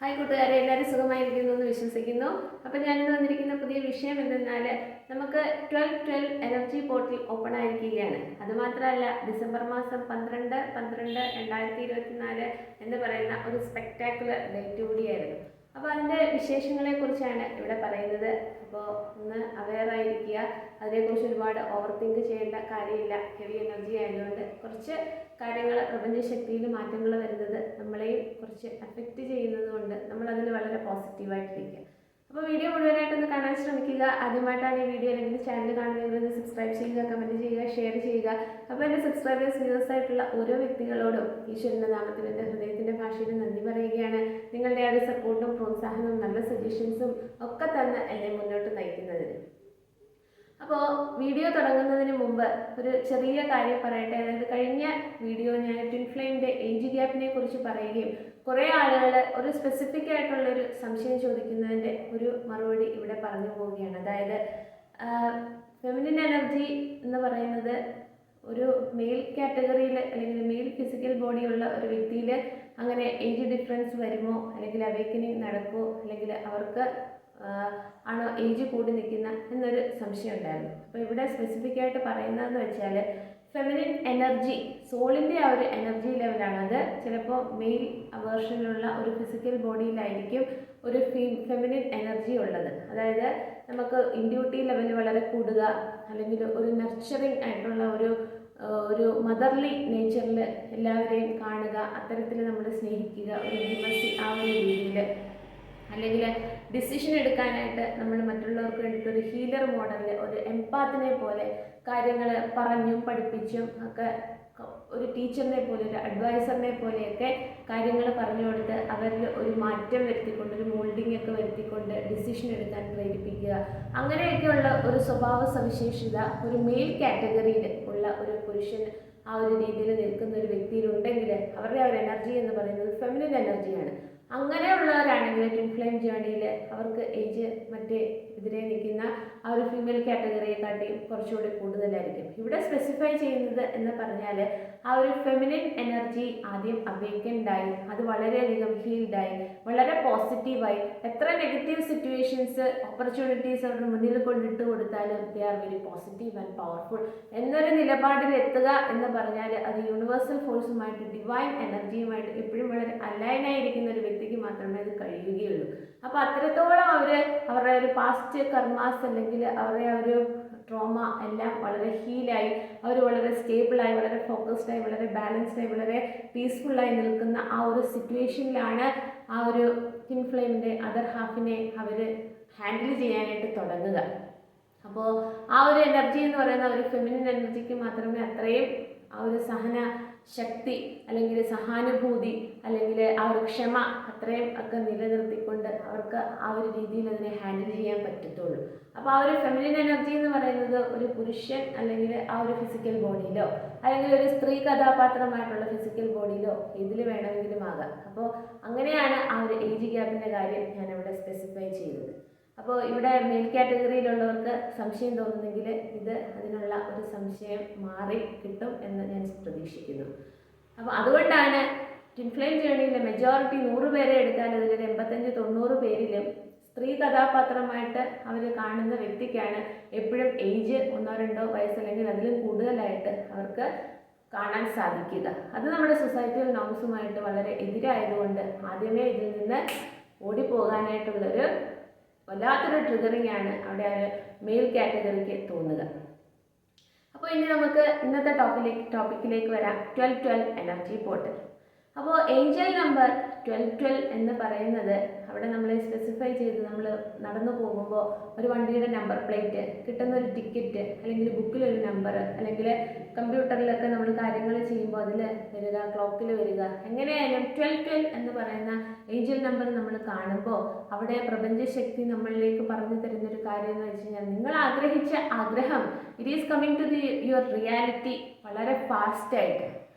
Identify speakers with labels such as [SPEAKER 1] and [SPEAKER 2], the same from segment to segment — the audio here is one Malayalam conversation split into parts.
[SPEAKER 1] ഹായ് കൂട്ടുകാരെ, എല്ലാവരും സുഖമായിരിക്കുന്നു എന്ന് വിശ്വസിക്കുന്നു. അപ്പോൾ ഞാനിന്ന് വന്നിരിക്കുന്ന പുതിയ വിഷയം എന്തെന്നാൽ നമുക്ക് 12-12 എനർജി പോർട്ടൽ ഓപ്പൺ ആയിരിക്കുകയാണ്. അതുമാത്രമല്ല, ഡിസംബർ മാസം 12-12-2024 എന്ന് പറയുന്ന ഒരു സ്പെക്ടാക്കുലർ ഡേറ്റ് കൂടിയായിരുന്നു. അപ്പോൾ അതിൻ്റെ വിശേഷങ്ങളെക്കുറിച്ചാണ് ഇവിടെ പറയുന്നത്. അപ്പോൾ ഒന്ന് അവെയർ ആയിരിക്കുക. അതിനെക്കുറിച്ച് ഒരുപാട് ഓവർ തിങ്ക് ചെയ്യേണ്ട കാര്യമില്ല. ഹെവി എനർജി ആയതുകൊണ്ട് കുറച്ച് കാര്യങ്ങൾ പ്രപഞ്ചശക്തിയിൽ മാറ്റങ്ങൾ വരുന്നത് നമ്മളെയും കുറച്ച് അഫക്റ്റ് ചെയ്യുന്നത് കൊണ്ട് നമ്മളതിൽ വളരെ പോസിറ്റീവായിട്ടിരിക്കുക. അപ്പോൾ വീഡിയോ മുഴുവനായിട്ടൊന്ന് കാണാൻ ശ്രമിക്കുക. ആദ്യമായിട്ടാണ് ഈ വീഡിയോ അല്ലെങ്കിൽ ചാനൽ കാണുന്നതെങ്കിൽ സബ്സ്ക്രൈബ് ചെയ്യുക, കമൻറ്റ് ചെയ്യുക, ഷെയർ ചെയ്യുക. അപ്പോൾ എൻ്റെ സബ്സ്ക്രൈബേഴ്സ് വ്യൂവേഴ്സ് ആയിട്ടുള്ള ഓരോ വ്യക്തികളോടും ഈശ്വരൻ്റെ നാമത്തിൽ എൻ്റെ ഹൃദയത്തിൻ്റെ ഭാഷയിൽ നന്ദി പറയുകയാണ്. നിങ്ങളുടെ ആ ഒരു സപ്പോർട്ടും പ്രോത്സാഹനവും നല്ല സജഷൻസും ഒക്കെ തന്നെ എന്നെ മുന്നോട്ട് നയിക്കുന്നതിന്. അപ്പോൾ വീഡിയോ തുടങ്ങുന്നതിന് മുമ്പ് ഒരു ചെറിയ കാര്യം പറയട്ടെ. അതായത് കഴിഞ്ഞ വീഡിയോ ഞാൻ ട്വിൻ ഫ്ലെയിമിൻ്റെ ഏജ് ഗ്യാപ്പിനെ കുറിച്ച് പറയുകയും കുറേ ആളുകൾ ഒരു സ്പെസിഫിക് ആയിട്ടുള്ളൊരു സംശയം ചോദിക്കുന്നതിൻ്റെ ഒരു മറുപടി ഇവിടെ പറഞ്ഞു പോവുകയാണ്. അതായത് ഫെമിനിൻ എനർജി എന്ന് പറയുന്നത് ഒരു മെയിൽ കാറ്റഗറിയിൽ അല്ലെങ്കിൽ മെയിൽ ഫിസിക്കൽ ബോഡിയുള്ള ഒരു വ്യക്തിയിൽ അങ്ങനെ ഏജ് ഡിഫറൻസ് വരുമോ, അല്ലെങ്കിൽ അവേക്കനിങ് നടക്കുമോ, അല്ലെങ്കിൽ അവർക്ക് ആണോ ഏജ് കൂടി നിൽക്കുന്ന എന്നൊരു സംശയം ഉണ്ടായിരുന്നു. അപ്പോൾ ഇവിടെ സ്പെസിഫിക് ആയിട്ട് പറയുന്നതെന്ന് വെച്ചാൽ ഫെമിനിൻ എനർജി, സോളിൻ്റെ ആ ഒരു എനർജി ലെവലാണ്. അത് ചിലപ്പോൾ മെയിൽ വേർഷനിലുള്ള ഒരു ഫിസിക്കൽ ബോഡിയിലായിരിക്കും ഒരു ഫെമിനിൻ എനർജി ഉള്ളത്. അതായത് നമുക്ക് ഇൻഡ്യൂട്ടി ലെവൽ വളരെ കൂടുക, അല്ലെങ്കിൽ ഒരു നർച്ചറിങ് ആയിട്ടുള്ള ഒരു മദർലി നേച്ചറിൽ എല്ലാവരെയും കാണുക, അത്തരത്തിൽ നമ്മൾ സ്നേഹിക്കുക, ഒരു ഇൻറ്റിമസി ആ ഒരു രീതിയിൽ, അല്ലെങ്കിൽ ഡിസിഷൻ എടുക്കാനായിട്ട് നമ്മൾ മറ്റുള്ളവർക്ക് വേണ്ടിയിട്ട് ഒരു ഹീലർ മോഡലിൽ ഒരു എംപാത്തിനെ പോലെ കാര്യങ്ങൾ പറഞ്ഞും പഠിപ്പിച്ചും ഒക്കെ, ഒരു ടീച്ചറിനെ പോലെ ഒരു അഡ്വൈസറിനെ പോലെയൊക്കെ കാര്യങ്ങൾ പറഞ്ഞു കൊടുത്ത് അവരിൽ ഒരു മാറ്റം വരുത്തിക്കൊണ്ട്, ഒരു മോൾഡിംഗ് ഒക്കെ വരുത്തിക്കൊണ്ട് ഡിസിഷൻ എടുക്കാൻ പ്രേരിപ്പിക്കുക. അങ്ങനെയൊക്കെയുള്ള ഒരു സ്വഭാവ സവിശേഷത ഒരു മെയിൽ കാറ്റഗറിയിൽ ഉള്ള ഒരു പുരുഷൻ ആ ഒരു രീതിയിൽ നിൽക്കുന്ന ഒരു വ്യക്തിയിലുണ്ടെങ്കിൽ അവരുടെ ആ ഒരു എനർജി എന്ന് പറയുന്നത് ഫെമിനിൻ എനർജിയാണ്. അങ്ങനെയുള്ളവരാണെങ്കിൽ ട്വിൻ ഫ്ലെയിം ജേണിയിൽ അവർക്ക് ഏജ് മറ്റേ എതിരെ നിൽക്കുന്ന ആ ഒരു ഫീമെയിൽ കാറ്റഗറിയെക്കാട്ടിയും കുറച്ചുകൂടി കൂടുതലായിരിക്കും. ഇവിടെ സ്പെസിഫൈ ചെയ്യുന്നത് എന്ന് പറഞ്ഞാൽ ആ ഒരു ഫെമിനിൻ എനർജി ആദ്യം അവേക്കൻഡായി, അത് വളരെയധികം ഹീൽഡായി, വളരെ പോസിറ്റീവായി, എത്ര നെഗറ്റീവ് സിറ്റുവേഷൻസ് ഓപ്പർച്യൂണിറ്റീസ് അവരുടെ മുന്നിൽ കൊണ്ടിട്ട് കൊടുത്താലും they are very positive and powerful എന്നൊരു നിലപാടിൽ എത്തുക എന്ന് പറഞ്ഞാൽ അത് യൂണിവേഴ്സൽ ഫോഴ്സുമായിട്ട്, ഡിവൈൻ എനർജിയുമായിട്ട് എപ്പോഴും വളരെ അലൈനായിരിക്കുന്ന ഒരു വ്യക്തിക്ക് മാത്രമേ അത് കഴിയുകയുള്ളൂ. അപ്പോൾ അത്രത്തോളം അവരുടെ ഒരു പാസ്റ്റ് കർമാസ് അല്ലെങ്കിൽ അവരുടെ ആ ഒരു ട്രോമ എല്ലാം വളരെ ഹീലായി, അവർ വളരെ സ്റ്റേബിളായി, വളരെ ഫോക്കസ്ഡായി, വളരെ ബാലൻസ്ഡായി, വളരെ പീസ്ഫുള്ളായി നിൽക്കുന്ന ആ ഒരു സിറ്റുവേഷനിലാണ് ആ ഒരു ട്വിൻ ഫ്ലെയിമിൻ്റെ അതർ ഹാഫിനെ അവർ ഹാൻഡിൽ ചെയ്യാനായിട്ട് തുടങ്ങുക. അപ്പോൾ ആ ഒരു എനർജി എന്ന് പറയുന്ന ഒരു ഫെമിനിൻ എനർജിക്ക് മാത്രമേ അത്രയും ആ ഒരു സഹന ശക്തി അല്ലെങ്കിൽ സഹാനുഭൂതി അല്ലെങ്കിൽ ആ ഒരു ക്ഷമ അത്രയും ഒക്കെ നിലനിർത്തിക്കൊണ്ട് അവർക്ക് ആ ഒരു രീതിയിൽ അതിനെ ഹാൻഡിൽ ചെയ്യാൻ പറ്റത്തുള്ളൂ. അപ്പോൾ ആ ഒരു ഫെമിനിൻ എനർജി എന്ന് പറയുന്നത് ഒരു പുരുഷൻ അല്ലെങ്കിൽ ആ ഒരു ഫിസിക്കൽ ബോഡിയിലോ അല്ലെങ്കിൽ ഒരു സ്ത്രീ കഥാപാത്രമായിട്ടുള്ള ഫിസിക്കൽ ബോഡിയിലോ ഇതിൽ വേണമെങ്കിലും ആകാം. അപ്പോൾ അങ്ങനെയാണ് ആ ഒരു ഏജ് ഗ്യാപ്പിൻ്റെ കാര്യം ഞാനിവിടെ സ്പെസിഫൈ ചെയ്തത്. അപ്പോൾ ഇവിടെ മെയിൽ കാറ്റഗറിയിലുള്ളവർക്ക് സംശയം തോന്നുന്നെങ്കിൽ ഇത് അതിനുള്ള ഒരു സംശയം മാറി കിട്ടും എന്ന് ഞാൻ പ്രതീക്ഷിക്കുന്നു. അപ്പോൾ അതുകൊണ്ടാണ് ട്വിൻ ഫ്ലെയിം ജേണിയിലെ മെജോറിറ്റി 100 പേരെ എടുത്താൽ അതിലൊരു 85-90 പേരിലും സ്ത്രീ കഥാപാത്രമായിട്ട് അവർ കാണുന്ന വ്യക്തിക്കാണ് എപ്പോഴും ഏജ് 1-2 വയസ്സ് അല്ലെങ്കിൽ അതിലും കൂടുതലായിട്ട് അവർക്ക് കാണാൻ സാധിക്കുക. അത് നമ്മുടെ സൊസൈറ്റിയൽ നോംസുമായിട്ട് വളരെ എതിരായതുകൊണ്ട് ആദ്യമേ ഇതിൽ നിന്ന് ഓടിപ്പോകാനായിട്ടുള്ളൊരു വല്ലാത്തൊരു ട്രിഗറിങ് ആണ് അവിടെ ആ ഒരു മെയിൽ കാറ്റഗറിക്ക് തോന്നുക. അപ്പോൾ ഇനി നമുക്ക് ഇന്നത്തെ ടോപ്പിക്കിലേക്ക് വരാം. 12-12 എനർജി പോർട്ടൽ. അപ്പോൾ ഏഞ്ചൽ നമ്പർ 12-12 എന്ന് പറയുന്നത് അവിടെ നമ്മൾ സ്പെസിഫൈ ചെയ്ത് നമ്മൾ നടന്നു പോകുമ്പോൾ ഒരു വണ്ടിയുടെ നമ്പർ പ്ലേറ്റ്, കിട്ടുന്ന ഒരു ടിക്കറ്റ്, അല്ലെങ്കിൽ ബുക്കിലൊരു നമ്പർ, അല്ലെങ്കിൽ കമ്പ്യൂട്ടറിലൊക്കെ നമ്മൾ കാര്യങ്ങൾ ചെയ്യുമ്പോൾ അതിൽ വരിക, ക്ലോക്കിൽ വരിക, എങ്ങനെയായാലും 12-12 എന്ന് പറയുന്ന ഏഞ്ചൽ നമ്പർ നമ്മൾ കാണുമ്പോൾ അവിടെ പ്രപഞ്ചശക്തി നമ്മളിലേക്ക് പറഞ്ഞു തരുന്നൊരു കാര്യം എന്ന് വെച്ച് കഴിഞ്ഞാൽ നിങ്ങൾ ആഗ്രഹിച്ച ആഗ്രഹം it is coming to your reality വളരെ ഫാസ്റ്റായിട്ട്.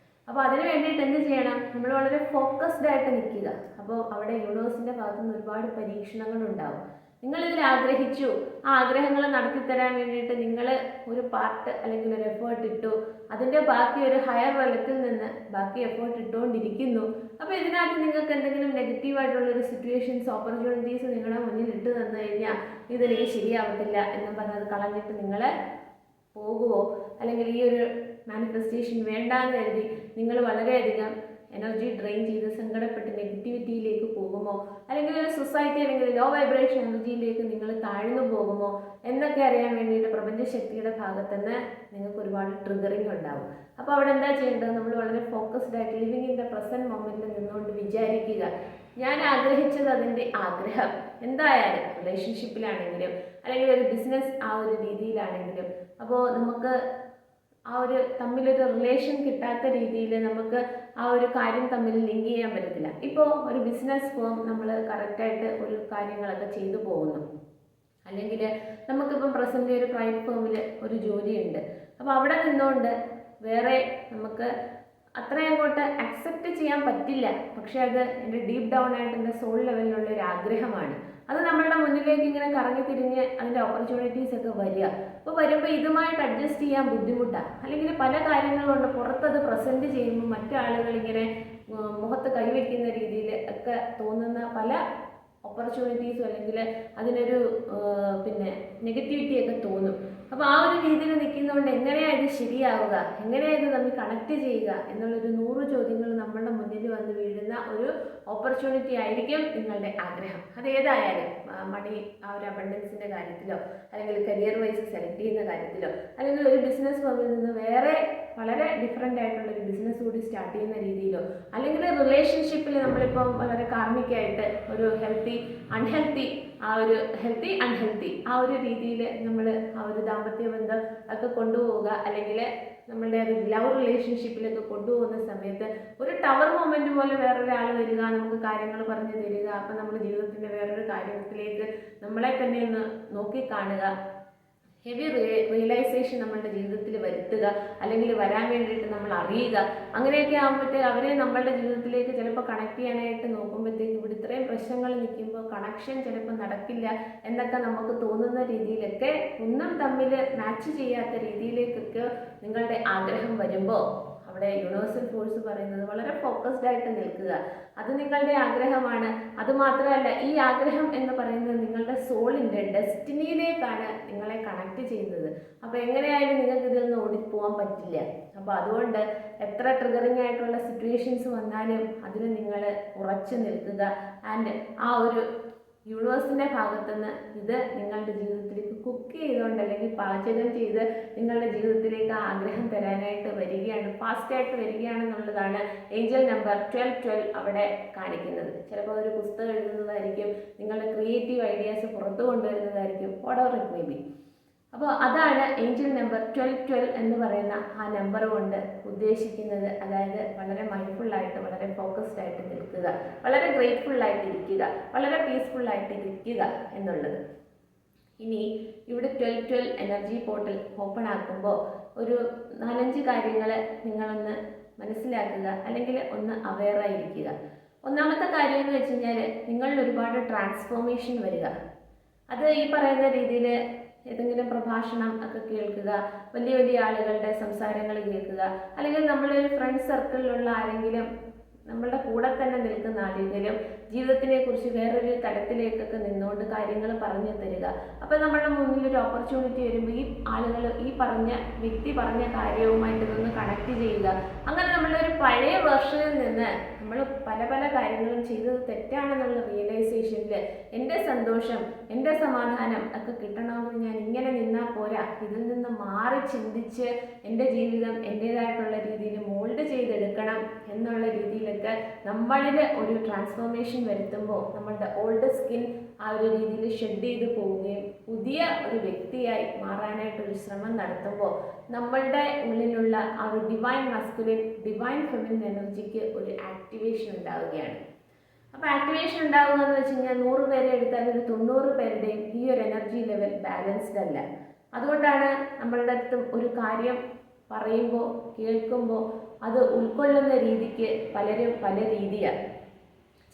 [SPEAKER 1] അപ്പോൾ അതിന് വേണ്ടിയിട്ട് എന്ത് ചെയ്യണം? നമ്മൾ വളരെ ഫോക്കസ്ഡ് ആയിട്ട് നിൽക്കുക. അപ്പോൾ അവിടെ യൂണിവേഴ്സിൻ്റെ ഭാഗത്തു നിന്ന് ഒരുപാട് പരീക്ഷണങ്ങളുണ്ടാവും. നിങ്ങളിതിൽ ആഗ്രഹിച്ചു, ആ ആഗ്രഹങ്ങൾ നടത്തിത്തരാൻ വേണ്ടിയിട്ട് നിങ്ങൾ ഒരു പാർട്ട് അല്ലെങ്കിൽ ഒരു എഫേർട്ട് ഇട്ടു, അതിൻ്റെ ബാക്കി ഒരു ഹയർ തലത്തിൽ നിന്ന് ബാക്കി എഫേർട്ട് ഇട്ടുകൊണ്ടിരിക്കുന്നു. അപ്പോൾ ഇതിനകത്ത് നിങ്ങൾക്ക് എന്തെങ്കിലും നെഗറ്റീവായിട്ടുള്ളൊരു സിറ്റുവേഷൻസ്, ഓപ്പർച്യൂണിറ്റീസ് നിങ്ങളുടെ മുന്നിൽ ഇട്ട് തന്നു കഴിഞ്ഞാൽ ഇതെനിക്ക് ശരിയാവത്തില്ല എന്ന് പറഞ്ഞത് കളഞ്ഞിട്ട് നിങ്ങൾ പോകുമോ? അല്ലെങ്കിൽ ഈ ഒരു മാനിഫെസ്റ്റേഷൻ വേണ്ടാന്ന് കരുതി നിങ്ങൾ വളരെയധികം എനർജി ഡ്രെയിൻ ചെയ്ത് സങ്കടപ്പെട്ട് നെഗറ്റിവിറ്റിയിലേക്ക് പോകുമോ? അല്ലെങ്കിൽ ഒരു സൊസൈറ്റി അല്ലെങ്കിൽ ലോ വൈബ്രേഷൻ എനർജിയിലേക്ക് നിങ്ങൾ താഴ്ന്നു പോകുമോ എന്നൊക്കെ അറിയാൻ വേണ്ടിയിട്ട് പ്രപഞ്ചശക്തിയുടെ ഭാഗത്തുനിന്ന് നിങ്ങൾക്ക് ഒരുപാട് ട്രിഗറിങ് ഉണ്ടാവും. അപ്പോൾ അവിടെ എന്താ ചെയ്യേണ്ടത്? നമ്മൾ വളരെ ഫോക്കസ്ഡ് ആയിട്ട് ലിവിങ് ഇൻ ദ പ്രസന്റ് മൊമെന്റിൽ നിന്നുകൊണ്ട് വിചാരിക്കുക, ഞാൻ ആഗ്രഹിച്ചത് അതിൻ്റെ ആഗ്രഹം എന്തായാലും, റിലേഷൻഷിപ്പിലാണെങ്കിലും അല്ലെങ്കിൽ ഒരു ബിസിനസ് ആ ഒരു രീതിയിലാണെങ്കിലും. അപ്പോൾ നമുക്ക് ആ ഒരു തമ്മിലൊരു റിലേഷൻ കിട്ടാത്ത രീതിയിൽ നമുക്ക് ആ ഒരു കാര്യം തമ്മിൽ ലിങ്ക് ചെയ്യാൻ പറ്റത്തില്ല. ഇപ്പോൾ ഒരു ബിസിനസ് ഫോം നമ്മൾ കറക്റ്റായിട്ട് ഒരു കാര്യങ്ങളൊക്കെ ചെയ്തു പോകുന്നു, അല്ലെങ്കിൽ നമുക്കിപ്പം പ്രസന്റ് ഒരു പ്രൈവറ്റ് ഫേമിൽ ഒരു ജോലിയുണ്ട്. അപ്പോൾ അവിടെ നിന്നുകൊണ്ട് വേറെ നമുക്ക് അത്രയും അങ്ങോട്ട് അക്സെപ്റ്റ് ചെയ്യാൻ പറ്റില്ല, പക്ഷെ അത് എൻ്റെ ഡീപ്പ് ഡൗൺ ആയിട്ട് എൻ്റെ സോൾ ലെവലിലുള്ള ഒരു ആഗ്രഹമാണ്. അത് നമ്മളുടെ മുന്നിലേക്ക് ഇങ്ങനെ കറങ്ങി തിരിഞ്ഞ് അതിൻ്റെ ഓപ്പർച്യൂണിറ്റീസ് ഒക്കെ വരിക. അപ്പോൾ വരുമ്പോൾ ഇതുമായിട്ട് അഡ്ജസ്റ്റ് ചെയ്യാൻ ബുദ്ധിമുട്ടാണ്. അല്ലെങ്കിൽ പല കാര്യങ്ങളുണ്ട് പുറത്തത് പ്രസൻറ്റ് ചെയ്യുമ്പോൾ മറ്റാളുകൾ ഇങ്ങനെ മുഖത്ത് കൈവയ്ക്കുന്ന രീതിയിൽ ഒക്കെ തോന്നുന്ന പല ഓപ്പർച്യൂണിറ്റീസും അല്ലെങ്കിൽ അതിനൊരു നെഗറ്റിവിറ്റിയൊക്കെ തോന്നും. അപ്പോൾ ആ ഒരു രീതിയിൽ നിൽക്കുന്നതുകൊണ്ട് എങ്ങനെയാണ് ഇത് ശരിയാവുക, എങ്ങനെയാണ് ഇത് തമ്മിൽ കണക്ട് ചെയ്യുക എന്നുള്ളൊരു 100 ചോദ്യങ്ങൾ നമ്മളുടെ മുന്നിൽ വന്ന് വീഴുന്ന ഒരു ഓപ്പർച്യൂണിറ്റി ആയിരിക്കും നിങ്ങളുടെ ആഗ്രഹം. അതേതായാലും മണി ആ ഒരു അബണ്ടൻസിൻ്റെ കാര്യത്തിലോ അല്ലെങ്കിൽ കരിയർ വൈസ് സെലക്ട് ചെയ്യുന്ന കാര്യത്തിലോ അല്ലെങ്കിൽ ഒരു ബിസിനസ് ഫേമിൽ നിന്ന് വേറെ വളരെ ഡിഫറെൻ്റ് ആയിട്ടുള്ളൊരു ബിസിനസ് കൂടി സ്റ്റാർട്ട് ചെയ്യുന്ന രീതിയിലോ അല്ലെങ്കിൽ റിലേഷൻഷിപ്പിൽ നമ്മളിപ്പം വളരെ കാർമികമായിട്ട് ഒരു ഹെൽത്തി അൺഹെൽത്തി ആ ഒരു രീതിയിൽ നമ്മൾ ആ ഒരു ദാമ്പത്യ ബന്ധം ഒക്കെ കൊണ്ടുപോവുക, അല്ലെങ്കിൽ നമ്മളുടെ ഒരു ലവ് റിലേഷൻഷിപ്പിലൊക്കെ കൊണ്ടുപോകുന്ന സമയത്ത് ഒരു ടവർ മൊമെന്റ് പോലെ വേറൊരാൾ വരിക, നമുക്ക് കാര്യങ്ങൾ പറഞ്ഞു തരിക. അപ്പം നമ്മുടെ ജീവിതത്തിൻ്റെ വേറൊരു കാര്യത്തിലേക്ക് നമ്മളെ തന്നെ ഒന്ന് നോക്കിക്കാണുക, ഹെവി റിയലൈസേഷൻ നമ്മളുടെ ജീവിതത്തിൽ വരുത്തുക, അല്ലെങ്കിൽ വരാൻ വേണ്ടിയിട്ട് നമ്മൾ അറിയുക. അങ്ങനെയൊക്കെ ആകുമ്പോഴത്തേക്ക് അവരെ നമ്മളുടെ ജീവിതത്തിലേക്ക് ചിലപ്പോൾ കണക്ട് ചെയ്യാനായിട്ട് നോക്കുമ്പോഴത്തേക്ക് ഇവിടെ ഇത്രയും പ്രശ്നങ്ങൾ നിൽക്കുമ്പോൾ കണക്ഷൻ ചിലപ്പോൾ നടക്കില്ല എന്നൊക്കെ നമുക്ക് തോന്നുന്ന രീതിയിലൊക്കെ ഒന്നും തമ്മിൽ മാച്ച് ചെയ്യാത്ത രീതിയിലേക്കൊക്കെ നിങ്ങളുടെ ആഗ്രഹം വരുമ്പോൾ അവിടെ യൂണിവേഴ്സൽ ഫോഴ്സ് പറയുന്നത് വളരെ ഫോക്കസ്ഡ് ആയിട്ട് നിൽക്കുക. അത് നിങ്ങളുടെ ആഗ്രഹമാണ്. അതുമാത്രമല്ല, ഈ ആഗ്രഹം എന്ന് പറയുന്നത് നിങ്ങളുടെ സോളിൻ്റെ ഡെസ്റ്റിനിയിലേക്കാണ് നിങ്ങളെ കണക്ട് ചെയ്യുന്നത്. അപ്പോൾ എങ്ങനെയായാലും നിങ്ങൾക്ക് ഇതിൽ നിന്ന് ഓടിപ്പോകാൻ പറ്റില്ല. അപ്പോൾ അതുകൊണ്ട് എത്ര ട്രിഗറിങ് ആയിട്ടുള്ള സിറ്റുവേഷൻസ് വന്നാലും അതിന് നിങ്ങൾ ഉറച്ചു നിൽക്കുക. ആൻഡ് ആ ഒരു യൂണിവേഴ്സിൻ്റെ ഭാഗത്തുനിന്ന് ഇത് നിങ്ങളുടെ ജീവിതത്തിലേക്ക് കുക്ക് ചെയ്തുകൊണ്ട് അല്ലെങ്കിൽ പാചകം ചെയ്ത് നിങ്ങളുടെ ജീവിതത്തിലേക്ക് ആഗ്രഹം തരാനായിട്ട് വരികയാണ്, ഫാസ്റ്റായിട്ട് വരികയാണെന്നുള്ളതാണ് ഏഞ്ചൽ നമ്പർ 1212 അവിടെ കാണിക്കുന്നത്. ചിലപ്പോൾ ഒരു പുസ്തകം എഴുതുന്നതായിരിക്കും, നിങ്ങളുടെ ക്രിയേറ്റീവ് ഐഡിയാസ് പുറത്തു കൊണ്ടുവരുന്നതായിരിക്കും, whatever it may be. അപ്പോൾ അതാണ് ഏഞ്ചൽ നമ്പർ 1212 എന്ന് പറയുന്ന ആ നമ്പർ കൊണ്ട് ഉദ്ദേശിക്കുന്നത്. അതായത് വളരെ മൈൻഡ്ഫുള്ളായിട്ട് വളരെ ഫോക്കസ്ഡ് ആയിട്ട് നിൽക്കുക, വളരെ ഗ്രേറ്റ്ഫുള്ളായിട്ട് ഇരിക്കുക, വളരെ പീസ്ഫുള്ളായിട്ട് ഇരിക്കുക എന്നുള്ളത്. ഇനി ഇവിടെ 1212 എനർജി പോർട്ടൽ ഓപ്പൺ ആക്കുമ്പോൾ ഒരു 4-5 കാര്യങ്ങൾ നിങ്ങളൊന്ന് മനസ്സിലാക്കുക, അല്ലെങ്കിൽ ഒന്ന് അവെയറായിരിക്കുക. ഒന്നാമത്തെ കാര്യം എന്ന് വെച്ച് കഴിഞ്ഞാൽ നിങ്ങളിൽ ഒരുപാട് ട്രാൻസ്ഫോർമേഷൻ വരിക. അത് ഈ പറയുന്ന രീതിയിൽ ഏതെങ്കിലും പ്രഭാഷണം ഒക്കെ കേൾക്കുക, വലിയ വലിയ ആളുകളുടെ സംസാരങ്ങൾ കേൾക്കുക, അല്ലെങ്കിൽ നമ്മളൊരു ഫ്രണ്ട് സർക്കിളിലുള്ള ആരെങ്കിലും നമ്മളുടെ കൂടെ തന്നെ നിൽക്കുന്ന ആരെങ്കിലും ജീവിതത്തിനെ കുറിച്ച് വേറൊരു തലത്തിലേക്കൊക്കെ നിന്നുകൊണ്ട് കാര്യങ്ങൾ പറഞ്ഞു തരിക. അപ്പോൾ നമ്മളുടെ മുന്നിൽ ഒരു ഓപ്പർച്യൂണിറ്റി വരുമ്പോൾ ഈ ആളുകൾ ഈ പറഞ്ഞ വ്യക്തി പറഞ്ഞ കാര്യവുമായിട്ട് ഇതൊന്ന് കണക്ട് ചെയ്യുക. അങ്ങനെ നമ്മളുടെ ഒരു പഴയ വെർഷനിൽ നിന്ന് നമ്മൾ പല പല കാര്യങ്ങളും ചെയ്തത് തെറ്റാണെന്നുള്ള റിയലൈസേഷനിൽ എൻ്റെ സന്തോഷം എൻ്റെ സമാധാനം ഒക്കെ കിട്ടണമെന്ന് ഞാൻ ഇങ്ങനെ നിന്നാൽ പോരാ, ഇതിൽ നിന്ന് മാറി ചിന്തിച്ച് എൻ്റെ ജീവിതം എൻ്റേതായിട്ടുള്ള രീതിയിൽ മോൾഡ് ചെയ്തെടുക്കണം എന്നുള്ള രീതിയിലൊക്കെ നമ്മളിൽ ഒരു ട്രാൻസ്ഫോർമേഷൻ വരുത്തുമ്പോൾ നമ്മളുടെ ഓൾഡ് സ്കിൻ ആ ഒരു രീതിയിൽ ഷെഡ് ചെയ്ത് പോവുകയും പുതിയ ഒരു വ്യക്തിയായി മാറാനായിട്ടൊരു ശ്രമം നടത്തുമ്പോൾ നമ്മളുടെ ഉള്ളിലുള്ള ആ ഒരു ഡിവൈൻ മസ്കുലിൻ ഡിവൈൻ ഫെമിനിൻ എനർജിക്ക് ഒരു ആക്ടിവേഷൻ ഉണ്ടാവുകയാണ്. അപ്പോൾ ആക്ടിവേഷൻ ഉണ്ടാവുക എന്ന് വെച്ച് കഴിഞ്ഞാൽ 100 പേരെ എടുത്താൽ ഒരു 90 പേരുടെയും ഈ ഒരു എനർജി ലെവൽ ബാലൻസ്ഡ് അല്ല. അതുകൊണ്ടാണ് നമ്മളുടെ അടുത്തും ഒരു കാര്യം പറയുമ്പോൾ കേൾക്കുമ്പോൾ അത് ഉൾക്കൊള്ളുന്ന രീതിക്ക് പലരും പല രീതിയാണ്.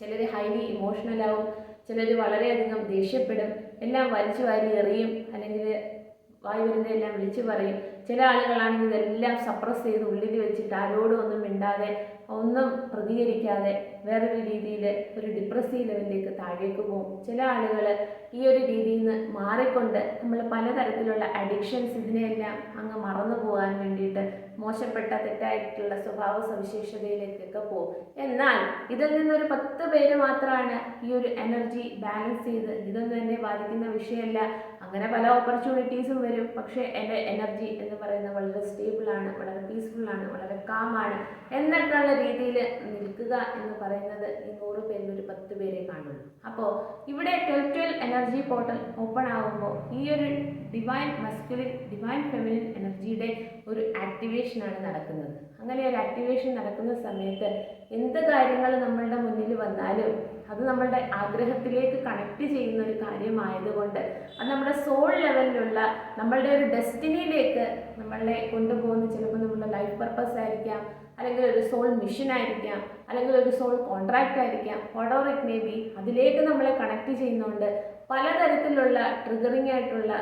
[SPEAKER 1] ചിലർ ഹൈലി ഇമോഷണൽ ആവും, ചിലർ വളരെയധികം ദേഷ്യപ്പെടും, എല്ലാം വലിച്ചു വാരി എറിയും, അല്ലെങ്കിൽ വായു വരുന്നതെല്ലാം വിളിച്ചു പറയും. ചില ആളുകളാണെങ്കിൽ ഇതെല്ലാം സപ്രസ് ചെയ്ത് ഉള്ളിൽ വെച്ചിട്ട് ആരോടും ഒന്നും മിണ്ടാതെ ഒന്നും പ്രതികരിക്കാതെ വേറൊരു രീതിയിൽ ഒരു ഡിപ്രസീവ് ലെവലിലേക്ക് താഴേക്ക് പോകും. ചില ആളുകൾ ഈ ഒരു രീതിയിൽ നിന്ന് മാറിക്കൊണ്ട് നമ്മൾ പലതരത്തിലുള്ള അഡിക്ഷൻസ് ഇതിനെയെല്ലാം അങ്ങ് മറന്നു പോകാൻ വേണ്ടിയിട്ട് മോശപ്പെട്ട തെറ്റായിട്ടുള്ള സ്വഭാവ സവിശേഷതയിലേക്കൊക്കെ പോകും. എന്നാൽ ഇതിൽ നിന്നൊരു 10 പേര് മാത്രമാണ് ഈ ഒരു എനർജി ബാലൻസ് ചെയ്ത് ഇതൊന്നും എന്നെ ബാധിക്കുന്ന വിഷയമല്ല, അങ്ങനെ പല ഓപ്പർച്യൂണിറ്റീസും വരും, പക്ഷേ എൻ്റെ എനർജി എന്ന് പറയുന്നത് വളരെ സ്റ്റേബിളാണ്, വളരെ പീസ്ഫുള്ളാണ്, വളരെ കാമാണ് എന്നൊക്കെയുള്ള രീതിയിൽ നിൽക്കുക എന്ന് പറയുന്നത് ഈ 100 പേരിൽ ഒരു 10 പേരെ കാണുള്ളൂ. അപ്പോൾ ഇവിടെ 12 എനർജി പോർട്ടൽ ഓപ്പൺ ആകുമ്പോൾ ഈ ഒരു ഡിവൈൻ മസ്കുലിൻ ഡിവൈൻ ഫെമിനിൻ എനർജിയുടെ ഒരു ആക്ടിവേഷനാണ് നടക്കുന്നത്. അങ്ങനെ ഒരു ആക്ടിവേഷൻ നടക്കുന്ന സമയത്ത് എന്ത് കാര്യങ്ങൾ നമ്മളുടെ മുന്നിൽ വന്നാലും അത് നമ്മളുടെ ആഗ്രഹത്തിലേക്ക് കണക്ട് ചെയ്യുന്ന ഒരു കാര്യമായതുകൊണ്ട് അത് നമ്മുടെ സോൾ ലെവലിലുള്ള നമ്മളുടെ ഒരു ഡെസ്റ്റിനിയിലേക്ക് നമ്മളെ കൊണ്ടുപോകുന്ന ചിലപ്പോൾ നമ്മളുടെ ലൈഫ് പർപ്പസ് ആയിരിക്കാം, അല്ലെങ്കിൽ ഒരു സോൾ മിഷൻ ആയിരിക്കാം, അല്ലെങ്കിൽ ഒരു സോൾ കോൺട്രാക്റ്റ് ആയിരിക്കാം, whatever it may be, അതിലേക്ക് നമ്മളെ കണക്ട് ചെയ്യുന്നതുകൊണ്ട് പലതരത്തിലുള്ള ട്രിഗറിങ് ആയിട്ടുള്ള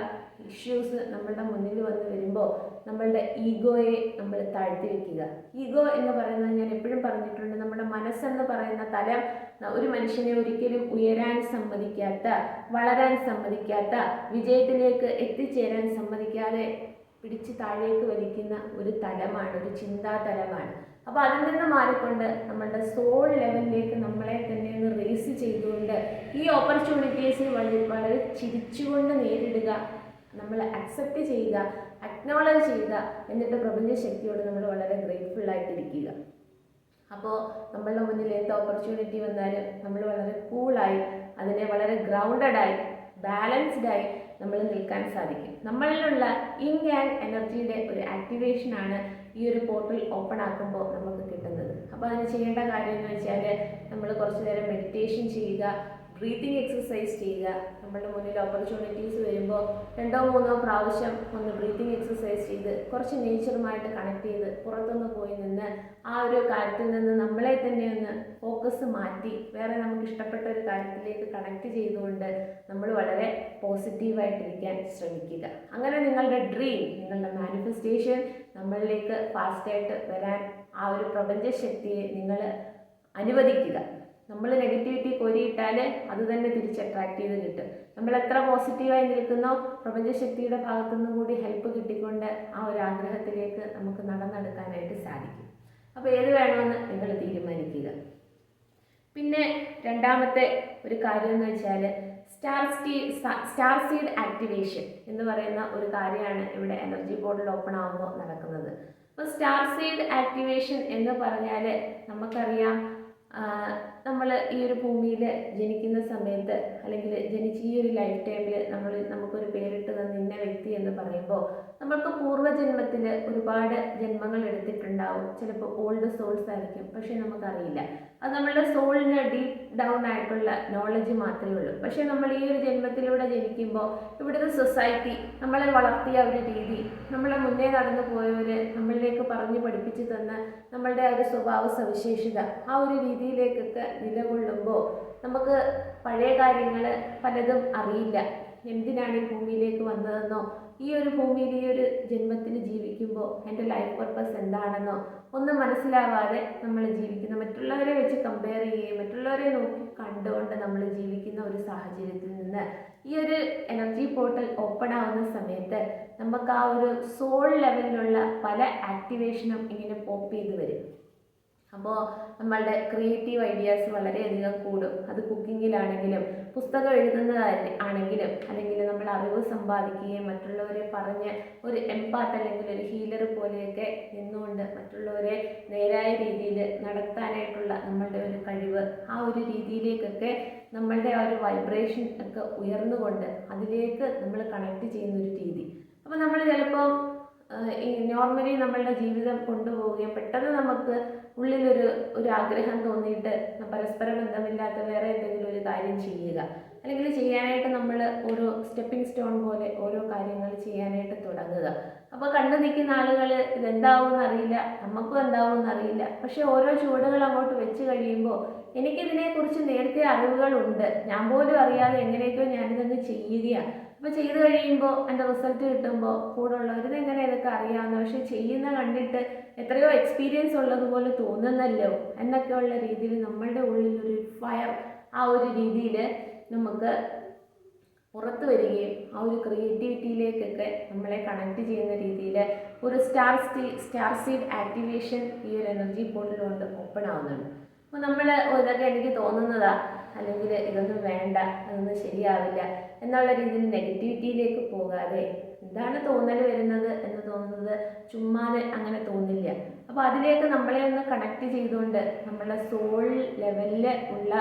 [SPEAKER 1] ഇഷ്യൂസ് നമ്മളുടെ മുന്നിൽ വന്ന് വരുമ്പോൾ നമ്മളുടെ ഈഗോയെ നമ്മൾ താഴ്ത്തി വെക്കുക. ഈഗോ എന്ന് പറയുന്നത് ഞാൻ എപ്പോഴും പറഞ്ഞിട്ടുണ്ട്, നമ്മുടെ മനസ്സെന്ന് പറയുന്ന തലം ഒരു മനുഷ്യനെ ഒരിക്കലും ഉയരാൻ സമ്മതിക്കാത്ത, വളരാൻ സമ്മതിക്കാത്ത, വിജയത്തിലേക്ക് എത്തിച്ചേരാൻ സമ്മതിക്കാതെ പിടിച്ച് താഴേക്ക് വലിക്കുന്ന ഒരു തലമാണ്, ഒരു ചിന്താതലമാണ്. അപ്പോൾ അതിൽ നിന്ന് മാറിക്കൊണ്ട് നമ്മളുടെ സോൾ ലെവലിലേക്ക് നമ്മളെ തന്നെ ഒന്ന് റേസ് ചെയ്തുകൊണ്ട് ഈ ഓപ്പർച്യൂണിറ്റീസ് വളരെ ചിരിച്ചുകൊണ്ട് നേരിടുക, നമ്മൾ അക്സെപ്റ്റ് ചെയ്യുക, അക്നോളജ് ചെയ്യുക, എന്നിട്ട് പ്രപഞ്ചശക്തിയോട് നമ്മൾ വളരെ ഗ്രേറ്റ്ഫുൾ ആയിട്ടിരിക്കുക. അപ്പോൾ നമ്മളുടെ മുന്നിൽ എന്ത് ഓപ്പർച്യൂണിറ്റി വന്നാലും നമ്മൾ വളരെ കൂളായി അതിനെ വളരെ ഗ്രൗണ്ടഡായി ബാലൻസ്ഡായി നമ്മൾ നിൽക്കാൻ സാധിക്കും. നമ്മളിലുള്ള ഇൻ യാങ് എനർജിയുടെ ഒരു ആക്ടിവേഷനാണ് ഈ ഒരു പോർട്ടൽ ഓപ്പൺ ആക്കുമ്പോൾ നമുക്ക് കിട്ടുന്നത്. അപ്പോൾ അതിന് ചെയ്യേണ്ട കാര്യം എന്ന് വെച്ചാൽ നമ്മൾ കുറച്ച് നേരം മെഡിറ്റേഷൻ ചെയ്യുക, ബ്രീത്തിങ് എക്സസൈസ് ചെയ്യുക. നമ്മുടെ മുന്നിൽ ഓപ്പർച്യൂണിറ്റീസ് വരുമ്പോൾ 2-3 പ്രാവശ്യം ഒന്ന് ബ്രീത്തിങ് എക്സസൈസ് ചെയ്ത് കുറച്ച് നേച്ചറുമായിട്ട് കണക്ട് ചെയ്ത് പുറത്തൊന്ന് പോയി നിന്ന് ആ ഒരു കാര്യത്തിൽ നിന്ന് നമ്മളെ തന്നെ ഒന്ന് ഫോക്കസ് മാറ്റി വേറെ നമുക്ക് ഇഷ്ടപ്പെട്ട ഒരു കാര്യത്തിലേക്ക് കണക്ട് ചെയ്തുകൊണ്ട് നമ്മൾ വളരെ പോസിറ്റീവായിട്ടിരിക്കാൻ ശ്രമിക്കുക. അങ്ങനെ നിങ്ങളുടെ ഡ്രീം, നിങ്ങളുടെ മാനിഫെസ്റ്റേഷൻ നമ്മളിലേക്ക് ഫാസ്റ്റായിട്ട് വരാൻ ആ ഒരു പ്രപഞ്ചശക്തിയെ നിങ്ങൾ അനുവദിക്കുക. നമ്മൾ നെഗറ്റിവിറ്റി കോരിയിട്ടാൽ അത് തന്നെ തിരിച്ച് അട്രാക്ട് ചെയ്ത് കിട്ടും. നമ്മൾ എത്ര പോസിറ്റീവായി നിൽക്കുന്നോ പ്രപഞ്ചശക്തിയുടെ ഭാഗത്തുനിന്നും കൂടി ഹെൽപ്പ് കിട്ടിക്കൊണ്ട് ആ ഒരു ആഗ്രഹത്തിലേക്ക് നമുക്ക് നടന്നെടുക്കാനായിട്ട് സാധിക്കും. അപ്പോൾ ഏത് വേണമെന്ന് നിങ്ങൾ തീരുമാനിക്കുക. പിന്നെ രണ്ടാമത്തെ ഒരു കാര്യം എന്ന് വെച്ചാൽ സ്റ്റാർ സീഡ് ആക്ടിവേഷൻ എന്ന് പറയുന്ന ഒരു കാര്യമാണ് ഇവിടെ എനർജി പോർട്ടൽ ഓപ്പൺ ആകുമ്പോൾ നടക്കുന്നത്. അപ്പോൾ സ്റ്റാർ സീഡ് ആക്ടിവേഷൻ എന്ന് പറഞ്ഞാൽ നമുക്കറിയാം, നമ്മൾ ഈ ഒരു ഭൂമിയിൽ ജനിക്കുന്ന സമയത്ത് അല്ലെങ്കിൽ ജനിച്ച ഈ ഒരു ലൈഫ് ടൈമിൽ നമുക്കൊരു പേരിട്ട് തന്ന ഇന്ന വ്യക്തി എന്ന് പറയുമ്പോൾ നമ്മൾക്ക് പൂർവ്വജന്മത്തിൽ ഒരുപാട് ജന്മങ്ങൾ എടുത്തിട്ടുണ്ടാവും. ചിലപ്പോൾ ഓൾഡ് സോൾസ് ആയിരിക്കും, പക്ഷേ നമുക്കറിയില്ല. അത് നമ്മളുടെ സോളിന് ഡീപ്പ് ഡൗൺ ആയിട്ടുള്ള നോളജ് മാത്രമേ ഉള്ളൂ. പക്ഷേ നമ്മൾ ഈ ഒരു ജന്മത്തിലൂടെ ജനിക്കുമ്പോൾ ഇവിടുത്തെ സൊസൈറ്റി നമ്മളെ വളർത്തിയ ഒരു രീതി, നമ്മളെ മുന്നേ നടന്നു പോയവർ നമ്മളിലേക്ക് പറഞ്ഞു പഠിപ്പിച്ചു തന്ന നമ്മളുടെ ആ ഒരു സ്വഭാവ സവിശേഷത, ആ ഒരു രീതിയിലേക്കൊക്കെ നിലകൊള്ളുമ്പോൾ നമുക്ക് പഴയ കാര്യങ്ങൾ പലതും അറിയില്ല. എന്തിനാണ് ഈ ഭൂമിയിലേക്ക് വന്നതെന്നോ ഈ ഒരു ഭൂമിയിൽ ഈ ഒരു ജന്മത്തിൽ ജീവിക്കുമ്പോൾ എൻ്റെ ലൈഫ് പർപ്പസ് എന്താണെന്നോ ഒന്നും മനസ്സിലാവാതെ നമ്മൾ ജീവിക്കുന്ന, മറ്റുള്ളവരെ വെച്ച് കമ്പയർ ചെയ്യുകയും മറ്റുള്ളവരെ നോക്കി കണ്ടുകൊണ്ട് നമ്മൾ ജീവിക്കുന്ന ഒരു സാഹചര്യത്തിൽ നിന്ന് ഈ ഒരു എനർജി പോർട്ടൽ ഓപ്പൺ ആവുന്ന സമയത്ത് നമുക്ക് ആ ഒരു സോൾ ലെവലിലുള്ള പല ആക്ടിവേഷനും ഇങ്ങനെ പോപ്പ് ചെയ്ത് വരും. അപ്പോൾ നമ്മളുടെ ക്രിയേറ്റീവ് ഐഡിയാസ് വളരെയധികം കൂടും. അത് കുക്കിങ്ങിലാണെങ്കിലും പുസ്തകം എഴുതുന്നതാണെങ്കിലും അല്ലെങ്കിൽ നമ്മൾ അറിവ് സമ്പാദിക്കുകയും മറ്റുള്ളവരെ പറഞ്ഞ് ഒരു എംപാത്ത് അല്ലെങ്കിൽ ഒരു ഹീലർ പോലെയൊക്കെ നിന്നുകൊണ്ട് മറ്റുള്ളവരെ നേരായ രീതിയിൽ നടത്താനായിട്ടുള്ള നമ്മളുടെ ഒരു കഴിവ്, ആ ഒരു രീതിയിലേക്കൊക്കെ നമ്മളുടെ ആ ഒരു വൈബ്രേഷൻ ഒക്കെ ഉയർന്നുകൊണ്ട് അതിലേക്ക് നമ്മൾ കണക്ട് ചെയ്യുന്നൊരു രീതി. അപ്പോൾ നമ്മൾ ചിലപ്പോൾ നോർമലി നമ്മളുടെ ജീവിതം കൊണ്ടുപോവുകയും പെട്ടെന്ന് നമുക്ക് ഉള്ളിലൊരു ആഗ്രഹം തോന്നിയിട്ട് പരസ്പര ബന്ധമില്ലാത്ത വേറെ എന്തെങ്കിലും ഒരു കാര്യം ചെയ്യുക, അല്ലെങ്കിൽ ചെയ്യാനായിട്ട് നമ്മൾ ഓരോ സ്റ്റെപ്പിംഗ് സ്റ്റോൺ പോലെ ഓരോ കാര്യങ്ങൾ ചെയ്യാനായിട്ട് തുടങ്ങുക. അപ്പോൾ കണ്ടു നിൽക്കുന്ന ആളുകൾ ഇതെന്താവുമെന്ന് അറിയില്ല, നമുക്കും എന്താവുമെന്ന് അറിയില്ല. പക്ഷേ ഓരോ ചുവടുകൾ അങ്ങോട്ട് വെച്ച് കഴിയുമ്പോൾ എനിക്കിതിനെക്കുറിച്ച് നേരത്തെ അറിവുകളുണ്ട്, ഞാൻ പോലും അറിയാതെ എങ്ങനെയൊക്കെയോ ഞാനിതൊന്ന് ചെയ്യുകയാണ്. അപ്പോൾ ചെയ്ത് കഴിയുമ്പോൾ എൻ്റെ റിസൾട്ട് കിട്ടുമ്പോൾ കൂടെ ഉള്ളവർ എങ്ങനെ ഇതൊക്കെ അറിയാമെന്ന്, പക്ഷേ ചെയ്യുന്ന കണ്ടിട്ട് എത്രയോ എക്സ്പീരിയൻസ് ഉള്ളതുപോലെ തോന്നുന്നല്ലോ എന്നൊക്കെയുള്ള രീതിയിൽ നമ്മളുടെ ഉള്ളിലൊരു ഫയർ ആ ഒരു രീതിയിൽ നമുക്ക് പുറത്തു വരികയും ആ ഒരു ക്രിയേറ്റിവിറ്റിയിലേക്കൊക്കെ നമ്മളെ കണക്ട് ചെയ്യുന്ന രീതിയിൽ ഒരു സ്റ്റാർ സീഡ് ആക്ടിവേഷൻ ഈ ഒരു എനർജി പോർട്ടൽ കൊണ്ട് ഓപ്പൺ ആവുന്നുണ്ട്. അപ്പോൾ നമ്മൾ ഇതൊക്കെ എനിക്ക് തോന്നുന്നതാ, അല്ലെങ്കിൽ ഇതൊന്നും വേണ്ട, അതൊന്നും ശരിയാവില്ല എന്നുള്ള രീതിയിൽ നെഗറ്റിവിറ്റിയിലേക്ക് പോകാതെ എന്താണ് തോന്നൽ വരുന്നത് എന്ന് തോന്നുന്നത് ചുമ്മാതെ അങ്ങനെ തോന്നില്ല. അപ്പോൾ അതിലേക്ക് നമ്മളെ ഒന്ന് കണക്ട് ചെയ്തുകൊണ്ട് നമ്മളുടെ സോൾ ലെവലിൽ ഉള്ള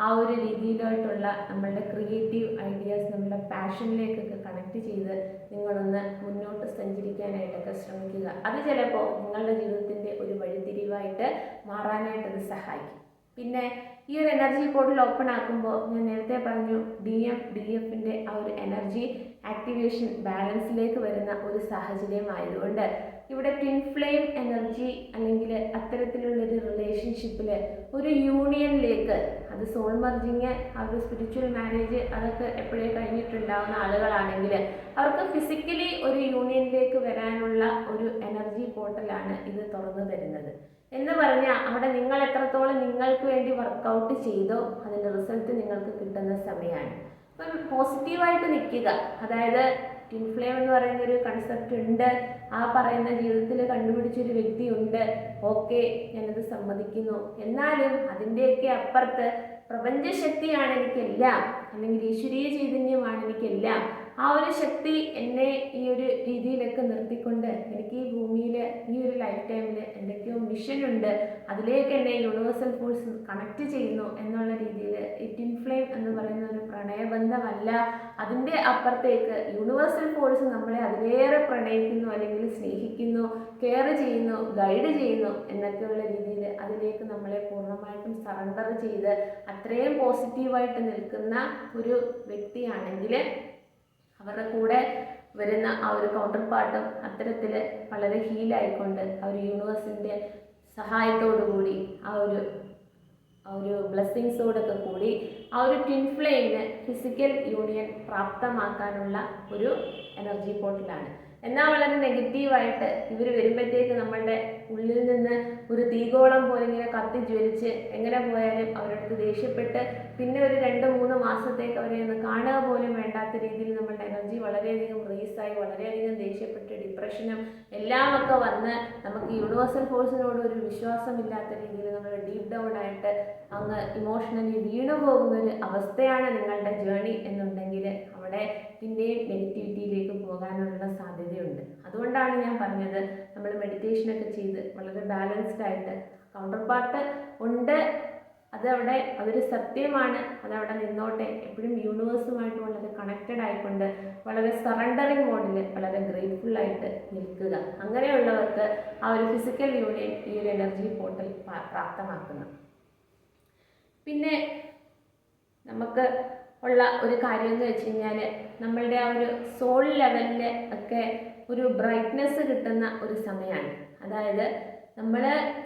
[SPEAKER 1] ആ ഒരു രീതിയിലായിട്ടുള്ള നമ്മളുടെ ക്രിയേറ്റീവ് ഐഡിയാസ് നമ്മളുടെ പാഷനിലേക്കൊക്കെ കണക്ട് ചെയ്ത് നിങ്ങളൊന്ന് മുന്നോട്ട് സഞ്ചരിക്കാനായിട്ടൊക്കെ ശ്രമിക്കുക. അത് ചിലപ്പോൾ നിങ്ങളുടെ ജീവിതത്തിൻ്റെ ഒരു വഴിത്തിരിവായിട്ട് മാറാനായിട്ടത് സഹായിക്കും. പിന്നെ ഈ ഒരു എനർജി പോർട്ടൽ ഓപ്പൺ ആക്കുമ്പോൾ ഞാൻ നേരത്തെ പറഞ്ഞു DF-ൻ്റെ ആ ഒരു എനർജി ആക്ടിവേഷൻ ബാലൻസിലേക്ക് വരുന്ന ഒരു സാഹചര്യമായതുകൊണ്ട് ഇവിടെ ട്വിൻ ഫ്ലെയിം എനർജി അല്ലെങ്കിൽ അത്തരത്തിലുള്ളൊരു റിലേഷൻഷിപ്പിൽ ഒരു യൂണിയനിലേക്ക്, അത് സോൾ മർജിങ്, ആ ഒരു സ്പിരിച്വൽ മാരേജ് അതൊക്കെ എപ്പോഴേ കഴിഞ്ഞിട്ടുണ്ടാവുന്ന ആളുകളാണെങ്കിൽ അവർക്ക് ഫിസിക്കലി ഒരു യൂണിയനിലേക്ക് വരാനുള്ള ഒരു എനർജി പോർട്ടലാണ് ഇത് തുറന്നു തരുന്നത്. എന്ന് പറഞ്ഞാൽ അവിടെ നിങ്ങൾ എത്രത്തോളം നിങ്ങൾക്ക് വേണ്ടി വർക്കൗട്ട് ചെയ്തോ അതിൻ്റെ റിസൾട്ട് നിങ്ങൾക്ക് കിട്ടുന്ന സമയമാണ്. അപ്പം പോസിറ്റീവായിട്ട് നിൽക്കുക. അതായത് ട്വിൻ ഫ്ലെയിം എന്ന് പറയുന്ന ഒരു കൺസെപ്റ്റ് ഉണ്ട്, ആ പറയുന്ന ജീവിതത്തിൽ കണ്ടുപിടിച്ചൊരു വ്യക്തി ഉണ്ട്, ഓക്കെ, ഞാനത് സമ്മതിക്കുന്നു. എന്നാലും അതിൻ്റെയൊക്കെ അപ്പുറത്ത് പ്രപഞ്ചശക്തിയാണ് എനിക്കെല്ലാം, അല്ലെങ്കിൽ ഈശ്വരീയ ചൈതന്യമാണ് എനിക്കെല്ലാം. ആ ഒരു ശക്തി എന്നെ ഈ ഒരു രീതിയിലൊക്കെ നിർത്തിക്കൊണ്ട് എനിക്ക് ഈ ഭൂമിയിൽ ഈ ഒരു ലൈഫ് ടൈമിൽ എന്തൊക്കെയോ മിഷനുണ്ട്, അതിലേക്ക് എന്നെ യൂണിവേഴ്സൽ ഫോഴ്സ് കണക്ട് ചെയ്യുന്നു എന്നുള്ള രീതിയിൽ ഈ ട്വിൻ ഫ്ലെയിം എന്ന് പറയുന്ന ഒരു പ്രണയബന്ധമല്ല, അതിൻ്റെ അപ്പുറത്തേക്ക് യൂണിവേഴ്സൽ ഫോഴ്സ് നമ്മളെ അതിലേറെ പ്രണയിക്കുന്നു, അല്ലെങ്കിൽ സ്നേഹിക്കുന്നു, കെയർ ചെയ്യുന്നു, ഗൈഡ് ചെയ്യുന്നു എന്നൊക്കെയുള്ള രീതിയിൽ അതിലേക്ക് നമ്മളെ പൂർണ്ണമായിട്ടും സറണ്ടർ ചെയ്ത് അത്രയും പോസിറ്റീവായിട്ട് നിൽക്കുന്ന ഒരു വ്യക്തിയാണെങ്കിൽ അവരുടെ കൂടെ വരുന്ന ആ ഒരു കൗണ്ടർ പാർട്ടും അത്തരത്തിൽ വളരെ ഹീലായിക്കൊണ്ട് ആ ഒരു യൂണിവേഴ്സിൻ്റെ സഹായത്തോടു കൂടി ആ ഒരു ബ്ലെസ്സിങ്സോടൊക്കെ കൂടി ആ ഒരു ട്വിൻ ഫ്ലെയിമിന് ഫിസിക്കൽ യൂണിയൻ പ്രാപ്തമാക്കാനുള്ള ഒരു എനർജി പോർട്ടലാണ്. എന്നാൽ വളരെ നെഗറ്റീവായിട്ട് ഇവർ വരുമ്പോഴത്തേക്ക് നമ്മളുടെ ഉള്ളിൽ നിന്ന് ഒരു തീഗോളം പോലെ ഇങ്ങനെ കത്തി ജ്വലിച്ച് എങ്ങനെ പോയാലും അവരടുത്ത് ദേഷ്യപ്പെട്ട് പിന്നെ ഒരു 2-3 മാസത്തേക്ക് അവരെ ഒന്ന് കാണുക പോലും വേണ്ടാത്ത രീതിയിൽ നമ്മളുടെ എനർജി വളരെയധികം റീസായി വളരെയധികം ദേഷ്യപ്പെട്ട് ഡിപ്രഷനും എല്ലാമൊക്കെ വന്ന് നമുക്ക് യൂണിവേഴ്സൽ ഫോഴ്സിനോട് ഒരു വിശ്വാസമില്ലാത്ത രീതിയിൽ നമ്മൾ ഡീപ്പ് ഡൗൺ ആയിട്ട് അങ്ങ് ഇമോഷണലി വീണു പോകുന്നൊരു അവസ്ഥയാണ് നിങ്ങളുടെ ജേണി എന്നുണ്ടെങ്കിൽ അവിടെ പിന്നെയും നെഗറ്റിവിറ്റിയിലേക്ക് പോകാനുള്ള സാധ്യതയുണ്ട്. അതുകൊണ്ടാണ് ഞാൻ പറഞ്ഞത് നമ്മൾ മെഡിറ്റേഷനൊക്കെ ചെയ്ത് വളരെ ബാലൻസ്ഡ് ആയിട്ട് കൗണ്ടർ പാർട്ട് ഉണ്ട്, അതവിടെ അതൊരു സത്യമാണ്, അതവിടെ നിന്നോട്ടെ, എപ്പോഴും യൂണിവേഴ്സുമായിട്ട് വളരെ കണക്റ്റഡ് ആയിക്കൊണ്ട് വളരെ സറണ്ടറിങ് മോഡിൽ വളരെ ഗ്രേറ്റ്ഫുൾ ആയിട്ട് നിൽക്കുക. അങ്ങനെയുള്ളവർക്ക് ആ ഒരു ഫിസിക്കൽ യൂണിയൻ ഈ ഒരു എനർജി പോർട്ടൽ പ്രാപ്തമാക്കുന്നു. പിന്നെ നമുക്ക് ഉള്ള ഒരു കാര്യം എന്ന് വെച്ച് കഴിഞ്ഞാൽ നമ്മളുടെ ആ ഒരു സോൾ ലെവലിൽ ഒക്കെ ഒരു ബ്രൈറ്റ്നെസ് കിട്ടുന്ന ഒരു സമയമാണ്. അതായത് നമ്മൾ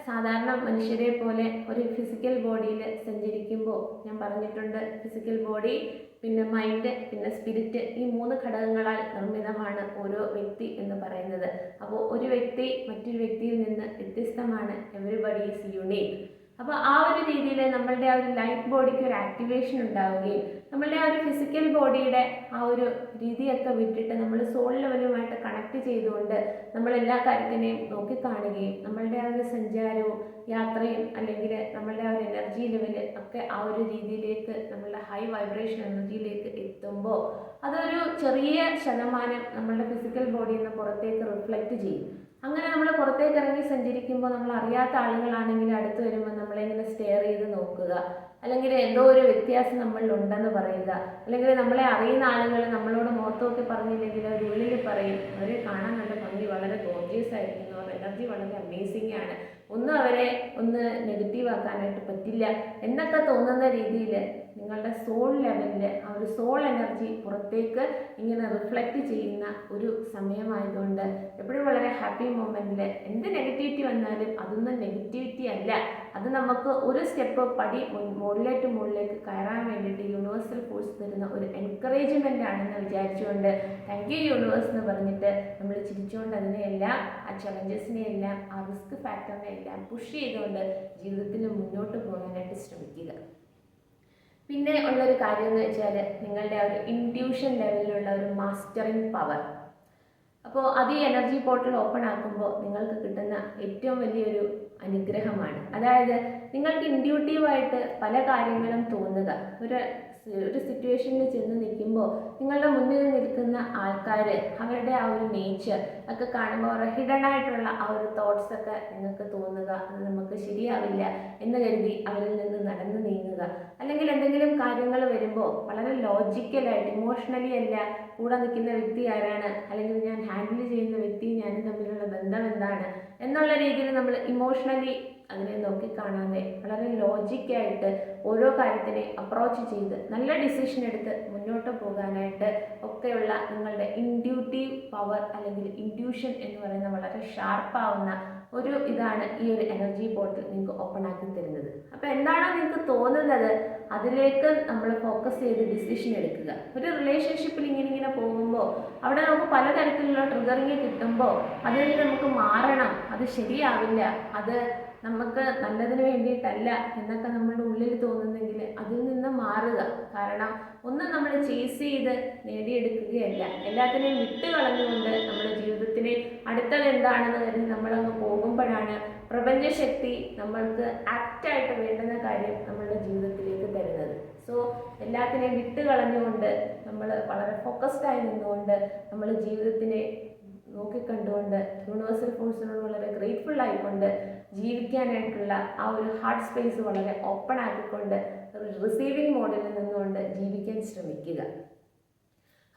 [SPEAKER 1] സാധാരണ മനുഷ്യരെ പോലെ ഒരു ഫിസിക്കൽ ബോഡിയിൽ സഞ്ചരിക്കുമ്പോൾ ഞാൻ പറഞ്ഞിട്ടുണ്ട്, ഫിസിക്കൽ ബോഡി, പിന്നെ മൈൻഡ്, പിന്നെ സ്പിരിറ്റ്, ഈ 3 ഘടകങ്ങളാൽ നിർമ്മിതമാണ് ഓരോ വ്യക്തി എന്ന് പറയുന്നത്. അപ്പോൾ ഒരു വ്യക്തി മറ്റൊരു വ്യക്തിയിൽ നിന്ന് വ്യത്യസ്തമാണ്, എവരിബഡി ഈസ് യുണീക്ക്. അപ്പോൾ ആ ഒരു രീതിയിൽ നമ്മളുടെ ആ ഒരു ലൈറ്റ് ബോഡിക്ക് ഒരു ആക്ടിവേഷൻ ഉണ്ടാവുകയും നമ്മളുടെ ആ ഒരു ഫിസിക്കൽ ബോഡിയുടെ ആ ഒരു രീതിയൊക്കെ വിട്ടിട്ട് നമ്മൾ സോൾ ലെവലുമായിട്ട് കണക്ട് ചെയ്തുകൊണ്ട് നമ്മൾ എല്ലാ കാര്യത്തിനെയും നോക്കിക്കാണുകയും നമ്മളുടെ ആ ഒരു സഞ്ചാരവും യാത്രയും അല്ലെങ്കിൽ നമ്മളുടെ ആ ഒരു എനർജി ലെവല് ഒക്കെ ആ ഒരു രീതിയിലേക്ക് നമ്മളുടെ ഹൈ വൈബ്രേഷൻ എനർജിയിലേക്ക് എത്തുമ്പോൾ അതൊരു ചെറിയ ശതമാനം നമ്മളുടെ ഫിസിക്കൽ ബോഡിയിൽ നിന്ന് പുറത്തേക്ക് റിഫ്ലക്റ്റ് ചെയ്യും. അങ്ങനെ നമ്മൾ പുറത്തേക്ക് ഇറങ്ങി സഞ്ചരിക്കുമ്പോൾ നമ്മൾ അറിയാത്ത ആളുകളാണെങ്കിൽ അടുത്ത് വരുമ്പോൾ നമ്മളിങ്ങനെ സ്റ്റെയർ ചെയ്ത് നോക്കുക, അല്ലെങ്കിൽ എന്തോ ഒരു വ്യത്യാസം നമ്മളിലുണ്ടെന്ന് പറയുക, അല്ലെങ്കിൽ നമ്മളെ അറിയുന്ന ആളുകൾ നമ്മളോട് മുഖത്തൊക്കെ പറഞ്ഞില്ലെങ്കിൽ അവർ ഉള്ളിൽ പറയും അവരെ കാണാൻ നല്ല ഭംഗി, വളരെ ഗോർജിയസ് ആയിരിക്കുന്നു, അവർ എനർജി വളരെ അമേസിംഗ് ആണ്, ഒന്നും അവരെ ഒന്ന് നെഗറ്റീവ് ആക്കാനായിട്ട് പറ്റില്ല എന്നൊക്കെ തോന്നുന്ന രീതിയിൽ നിങ്ങളുടെ സോൾ ലെവലിൽ ആ ഒരു സോൾ എനർജി പുറത്തേക്ക് ഇങ്ങനെ റിഫ്ലക്റ്റ് ചെയ്യുന്ന ഒരു സമയമായതുകൊണ്ട് എപ്പോഴും വളരെ ഹാപ്പി മൊമെൻറ്റിൽ എന്ത് നെഗറ്റിവിറ്റി വന്നാലും അതൊന്നും നെഗറ്റിവിറ്റി അല്ല, അത് നമുക്ക് ഒരു സ്റ്റെപ്പ് പടി മുകളിലേക്ക് കയറാൻ വേണ്ടിയിട്ട് യൂണിവേഴ്സൽ ഫോഴ്സ് തരുന്ന ഒരു എൻകറേജ്മെൻ്റ് ആണെന്ന് വിചാരിച്ചുകൊണ്ട് താങ്ക് യു യൂണിവേഴ്സ് എന്ന് പറഞ്ഞിട്ട് നമ്മൾ ചിരിച്ചുകൊണ്ട് അതിനെയെല്ലാം ആ ചലഞ്ചസിനെയെല്ലാം ആ റിസ്ക് ഫാക്ടറിനെ എല്ലാം പുഷ് ചെയ്തുകൊണ്ട് ജീവിതത്തിൽ മുന്നോട്ട് പോകാനായിട്ട് ശ്രമിക്കുക. പിന്നെ ഉള്ളൊരു കാര്യം എന്ന് വെച്ചാൽ നിങ്ങളുടെ ഒരു ഇൻറ്റ്യൂഷൻ ലെവലിലുള്ള ഒരു മാസ്റ്ററിങ് പവർ. അപ്പോൾ അത് ഈ എനർജി പോർട്ടൽ ഓപ്പൺ ആക്കുമ്പോൾ നിങ്ങൾക്ക് കിട്ടുന്ന ഏറ്റവും വലിയൊരു അനുഗ്രഹമാണ്. അതായത് നിങ്ങൾക്ക് ഇൻഡ്യൂട്ടീവായിട്ട് പല കാര്യങ്ങളും തോന്നുക. ഒരു സിറ്റുവേഷനിൽ ചെന്ന് നിൽക്കുമ്പോൾ നിങ്ങളുടെ മുന്നിൽ നിൽക്കുന്ന ആൾക്കാർ അവരുടെ ആ ഒരു നേച്ചർ ഒക്കെ കാണുമ്പോൾ അവരുടെ ഹിഡൻ ആയിട്ടുള്ള ആ ഒരു തോട്ട്സ് ഒക്കെ നിങ്ങൾക്ക് തോന്നുക, അത് നമുക്ക് ശരിയാവില്ല എന്ന് കരുതി അവരിൽ നിന്ന് നടന്നു നീങ്ങുക. അല്ലെങ്കിൽ എന്തെങ്കിലും കാര്യങ്ങൾ വരുമ്പോൾ വളരെ ലോജിക്കലായിട്ട് ഇമോഷണലി അല്ല കൂടെ നിൽക്കുന്ന വ്യക്തി ആരാണ്, അല്ലെങ്കിൽ ഞാൻ ഹാൻഡിൽ ചെയ്യുന്ന വ്യക്തിയും ഞാനും തമ്മിലുള്ള ബന്ധം എന്താണ് എന്നുള്ള രീതിയിൽ നമ്മൾ ഇമോഷണലി അതിനെ നോക്കിക്കാണാതെ വളരെ ലോജിക്കായിട്ട് ഓരോ കാര്യത്തിനെ അപ്രോച്ച് ചെയ്ത് നല്ല ഡിസിഷൻ എടുത്ത് മുന്നോട്ട് പോകാനായിട്ട് ഒക്കെയുള്ള നിങ്ങളുടെ ഇൻഡ്യൂട്ടീവ് പവർ അല്ലെങ്കിൽ ഇൻഡ്യൂഷൻ എന്ന് പറയുന്ന വളരെ ഷാർപ്പാവുന്ന ഒരു ഇതാണ് ഈ ഒരു എനർജി പോർട്ടൽ നിങ്ങൾക്ക് ഓപ്പൺ ആക്കി തരുന്നത്. അപ്പോൾ എന്താണോ നിങ്ങൾക്ക് തോന്നുന്നത് അതിലേക്ക് നമ്മൾ ഫോക്കസ് ചെയ്ത് ഡിസിഷൻ എടുക്കുക. ഒരു റിലേഷൻഷിപ്പിൽ ഇങ്ങനെ പോകുമ്പോൾ അവിടെ നമുക്ക് പലതരത്തിലുള്ള ട്രിഗറിങ് കിട്ടുമ്പോൾ അതിൽ നിന്ന് നമുക്ക് മാറണം, അത് ശരിയാവില്ല, അത് നമുക്ക് നല്ലതിന് വേണ്ടിയിട്ടല്ല എന്നൊക്കെ നമ്മുടെ ഉള്ളിൽ തോന്നുന്നെങ്കിൽ അതിൽ നിന്ന് മാറുക. കാരണം ഒന്നും നമ്മൾ ചേസ് ചെയ്ത് നേടിയെടുക്കുകയല്ല, എല്ലാത്തിനെയും വിട്ട് കളഞ്ഞുകൊണ്ട് നമ്മുടെ ജീവിതത്തിന് അടുത്തത് എന്താണെന്ന് കരുതി നമ്മളങ്ങ് പോകുമ്പോഴാണ് പ്രപഞ്ചശക്തി നമ്മൾക്ക് ആക്റ്റായിട്ട് വേണ്ടുന്ന കാര്യം നമ്മളുടെ ജീവിതത്തിലേക്ക് തരുന്നത്. സോ എല്ലാത്തിനെയും വിട്ട് കളഞ്ഞുകൊണ്ട് നമ്മൾ വളരെ ഫോക്കസ്ഡായി നിന്നുകൊണ്ട് നമ്മൾ ജീവിതത്തിനെ നോക്കിക്കണ്ടുകൊണ്ട് യൂണിവേഴ്സൽ ഫോഴ്സിനോട് വളരെ ഗ്രേറ്റ്ഫുൾ ആയിക്കൊണ്ട് ജീവിക്കാനായിട്ടുള്ള ആ ഒരു ഹാർട്ട് സ്പേസ് വളരെ ഓപ്പൺ ആക്കിക്കൊണ്ട് റിസീവിങ് മോഡിൽ നിന്നുകൊണ്ട് ജീവിക്കാൻ ശ്രമിക്കുക.